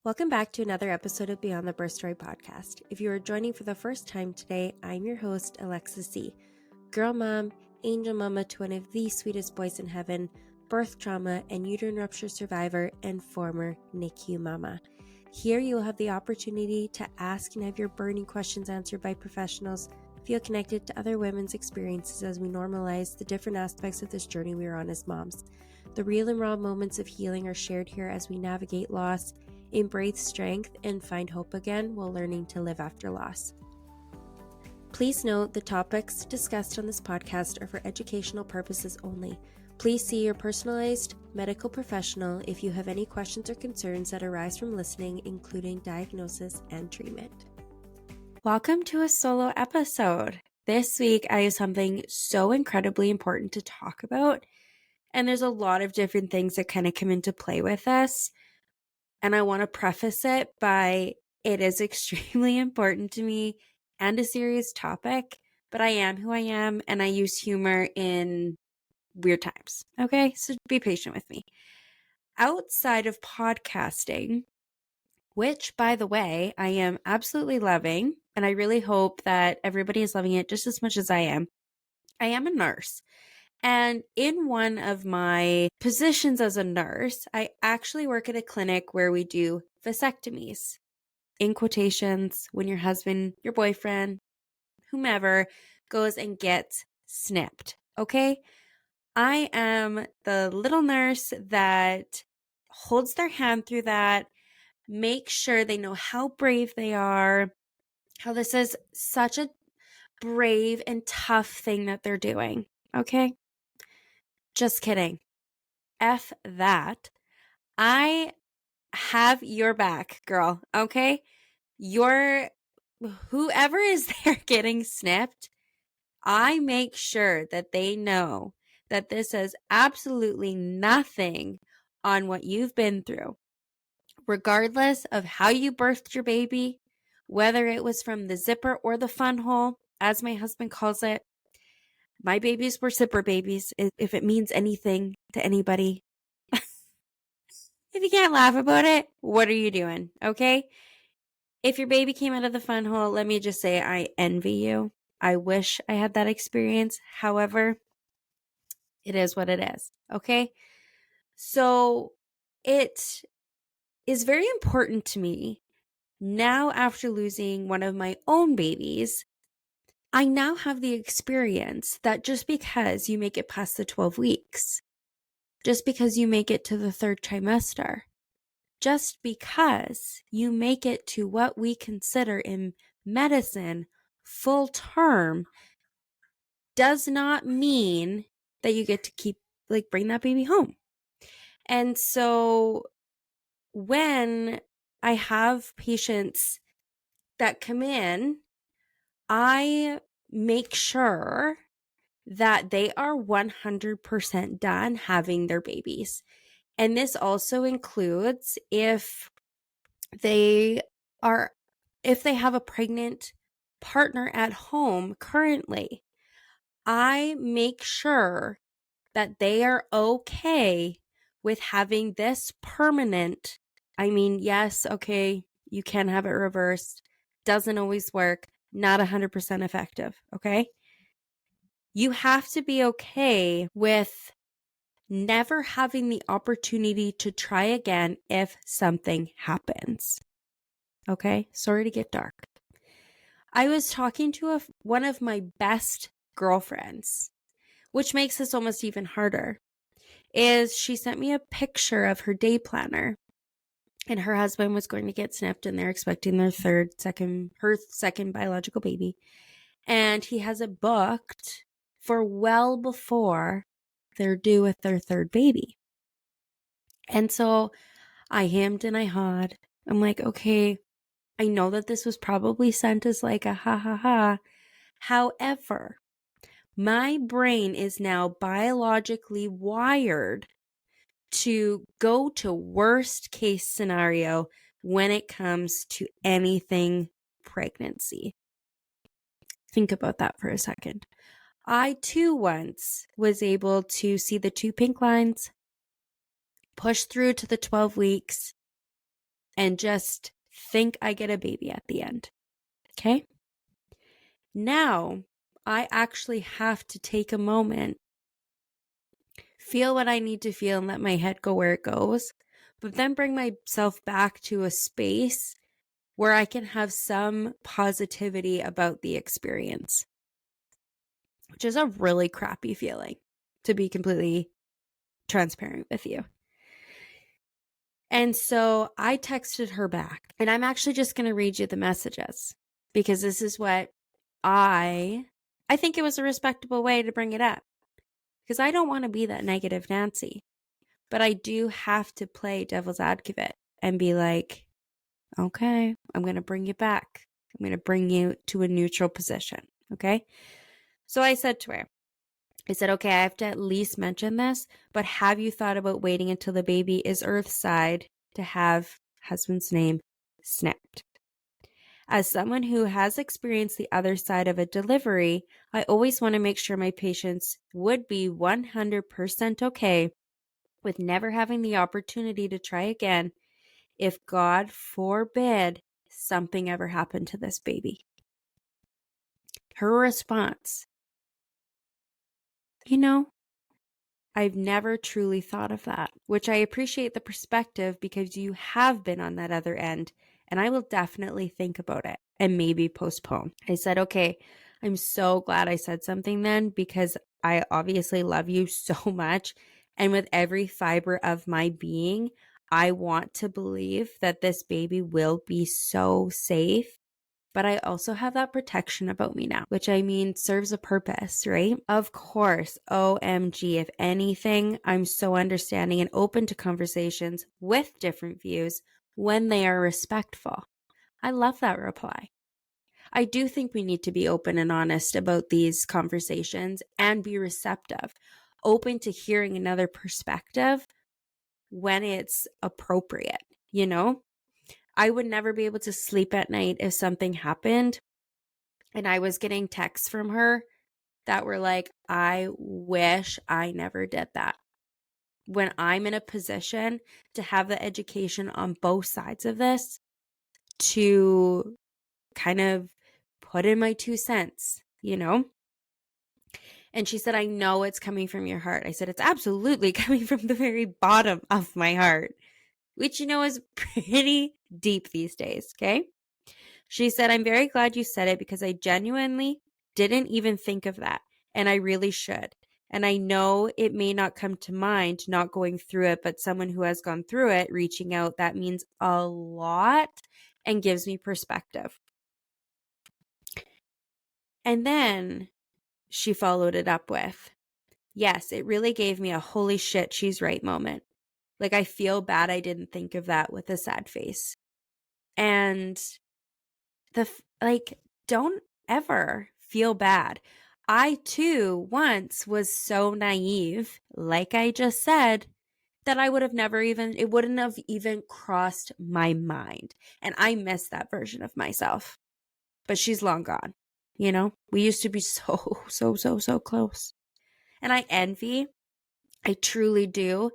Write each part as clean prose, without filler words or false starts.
Welcome back to another episode of Beyond the Birth Story podcast. If you are joining for the first time today, I'm your host, Alexis C. Girl mom, angel mama to one of the sweetest boys in heaven, birth trauma and uterine rupture survivor, and former NICU mama. Here you will have the opportunity to ask and have your burning questions answered by professionals, feel connected to other women's experiences as we normalize the different aspects of this journey we are on as moms. The real and raw moments of healing are shared here as we navigate loss, embrace strength, and find hope again while learning to live after loss. Please note the topics discussed on this podcast are for educational purposes only. Please see your personalized medical professional if you have any questions or concerns that arise from listening, including diagnosis and treatment. Welcome to a solo episode. This week I have something so incredibly important to talk about, and there's a lot of different things that kind of come into play with this. And I want to preface it by it is extremely important to me and a serious topic, but I am who I am and I use humor in weird times. Okay, so be patient with me. Outside of podcasting, which by the way, I am absolutely loving, and I really hope that everybody is loving it just as much as I am a nurse. And in one of my positions as a nurse, I actually work at a clinic where we do vasectomies. In quotations, when your husband, your boyfriend, whomever goes and gets snipped. Okay? I am the little nurse that holds their hand through that, makes sure they know how brave they are, how this is such a brave and tough thing that they're doing. Okay? Just kidding. F that. I have your back, girl. Okay? Whoever is there getting snipped, I make sure that they know that this has absolutely nothing on what you've been through. Regardless of how you birthed your baby, whether it was from the zipper or the fun hole, as my husband calls it, my babies were zipper babies, if it means anything to anybody. If you can't laugh about it, what are you doing? Okay? If your baby came out of the fun hole, let me just say I envy you. I wish I had that experience. However, it is what it is. Okay? So it is very important to me now, after losing one of my own babies, I now have the experience that just because you make it past the 12 weeks, just because you make it to the third trimester, just because you make it to what we consider in medicine full term, does not mean that you get to bring that baby home. And so when I have patients that come in, I make sure that they are 100% done having their babies. And this also includes if they have a pregnant partner at home currently. I make sure that they are okay with having this permanent. I mean, yes, okay, you can have it reversed. Doesn't always work. Not 100% effective, okay? You have to be okay with never having the opportunity to try again if something happens. Okay? Sorry to get dark. I was talking to one of my best girlfriends, which makes this almost even harder, is she sent me a picture of her day planner, and her husband was going to get snipped and they're expecting her second biological baby. And he has it booked for well before they're due with their third baby. And so I hemmed and I hawed. I'm like, okay, I know that this was probably sent as like a ha ha ha. However, my brain is now biologically wired to go to worst case scenario when it comes to anything pregnancy. Think about that for a second. I too once was able to see the 2 pink lines, push through to the 12 weeks, and just think I get a baby at the end. Okay? Now, I actually have to take a moment, feel what I need to feel, and let my head go where it goes, but then bring myself back to a space where I can have some positivity about the experience, which is a really crappy feeling, to be completely transparent with you. And so I texted her back, and I'm actually just going to read you the messages because this is what I think it was a respectable way to bring it up, because I don't want to be that negative Nancy, but I do have to play devil's advocate and be like, okay, I'm going to bring you back. I'm going to bring you to a neutral position. Okay. So I said to her, I said, okay, I have to at least mention this, but have you thought about waiting until the baby is earthside to have husband's name snipped? As someone who has experienced the other side of a delivery, I always want to make sure my patients would be 100% okay with never having the opportunity to try again if, God forbid, something ever happened to this baby. Her response, I've never truly thought of that, which I appreciate the perspective because you have been on that other end, and I will definitely think about it and maybe postpone. I said, okay, I'm so glad I said something then because I obviously love you so much. And with every fiber of my being, I want to believe that this baby will be so safe. But I also have that protection about me now, which I mean serves a purpose, right? Of course, OMG, if anything, I'm so understanding and open to conversations with different views when they are respectful. I love that reply. I do think we need to be open and honest about these conversations and be receptive, open to hearing another perspective when it's appropriate, I would never be able to sleep at night if something happened and I was getting texts from her that were like, I wish I never did that. When I'm in a position to have the education on both sides of this, to kind of put in my 2 cents, And she said, I know it's coming from your heart. I said, it's absolutely coming from the very bottom of my heart, which, is pretty deep these days. Okay. She said, I'm very glad you said it because I genuinely didn't even think of that. And I really should. And I know it may not come to mind not going through it, but someone who has gone through it, reaching out, that means a lot and gives me perspective. And then she followed it up with, yes, it really gave me a holy shit, she's right moment. Like, I feel bad I didn't think of that with a sad face. And don't ever feel bad. I too once was so naive, like I just said, that I would have it wouldn't have even crossed my mind. And I miss that version of myself. But she's long gone. We used to be so close. And I truly do,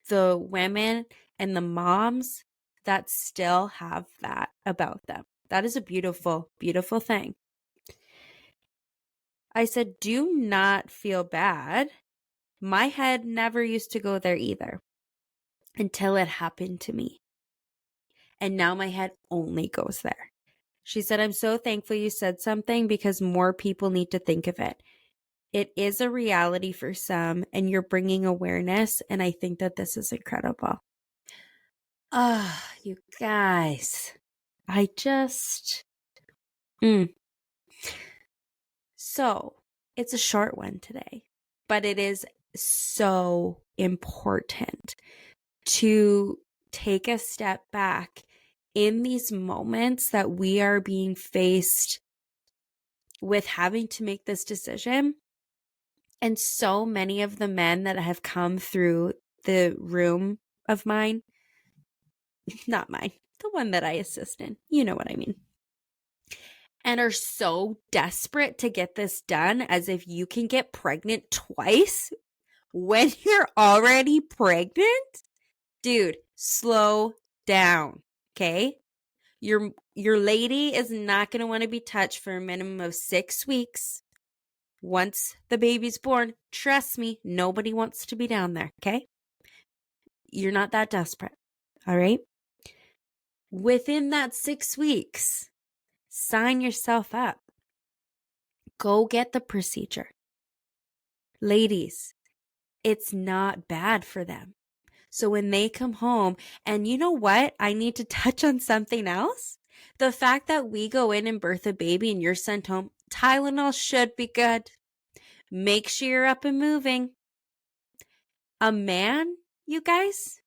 the women and the moms that still have that about them. That is a beautiful, beautiful thing. I said, do not feel bad. My head never used to go there either until it happened to me. And now my head only goes there. She said, I'm so thankful you said something because more people need to think of it. It is a reality for some, and you're bringing awareness. And I think that this is incredible. You guys, I just, So it's a short one today, but it is so important to take a step back in these moments that we are being faced with having to make this decision. And so many of the men that have come through the room of mine, not mine, the one that I assist in, you know what I mean, and are so desperate to get this done, as if you can get pregnant twice when you're already pregnant. Dude, slow down. okay? Your lady is not going to want to be touched for a minimum of 6 weeks. Once the baby's born, trust me, nobody wants to be down there, okay? You're not that desperate, all right? Within that 6 weeks, sign yourself up. Go get the procedure. Ladies, it's not bad for them. So when they come home, and you know what? I need to touch on something else. The fact that we go in and birth a baby and you're sent home, Tylenol should be good. Make sure you're up and moving. A man, you guys,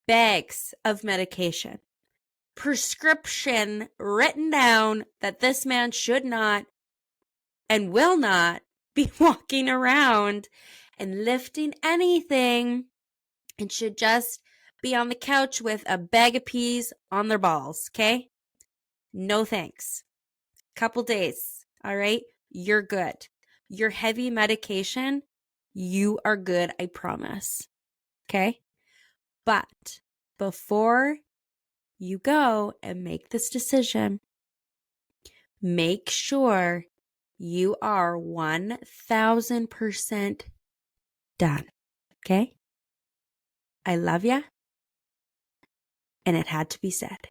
bags of medication. Prescription written down that this man should not and will not be walking around and lifting anything and should just be on the couch with a bag of peas on their balls, okay? No thanks. Couple days, all right? You're good. Your heavy medication, you are good, I promise, okay? But before you go and make this decision, make sure you are 1000% done, okay? I love ya, and it had to be said.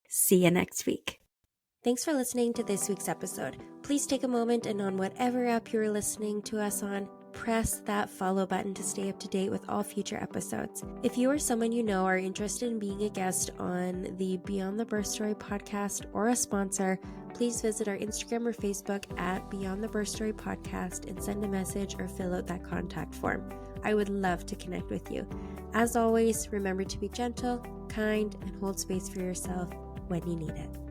See you next week. Thanks for listening to this week's episode. Please take a moment and on whatever app you're listening to us on, press that follow button to stay up to date with all future episodes. If you or someone you know are interested in being a guest on the Beyond the Birth Story podcast or a sponsor, please visit our Instagram or Facebook at Beyond the Birth Story podcast and send a message or fill out that contact form. I would love to connect with you. As always, remember to be gentle, kind, and hold space for yourself when you need it.